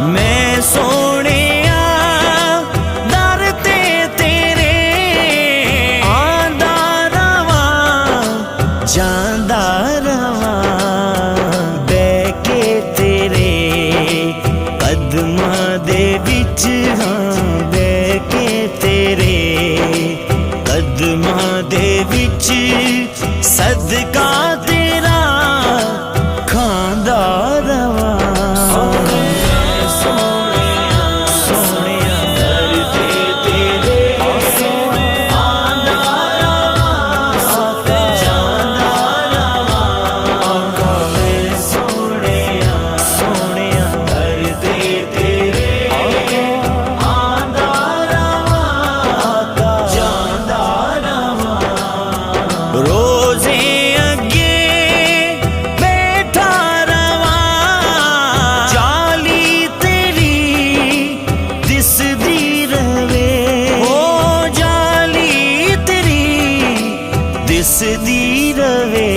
मैं सोहणिया दर ते तेरे आंदा रवां जांदा रवां बैठ के तेरे कदमां दे विच हां बैठ के तेरे कदमां दे विच सदका तेरा खांदा रवां दिसदी रवे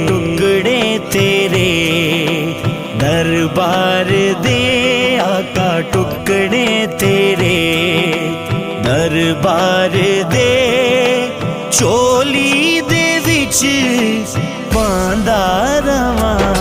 टुकड़े तेरे दरबार दे आका टुकड़े तेरे दरबार दे चोली दे विच पांदा रवां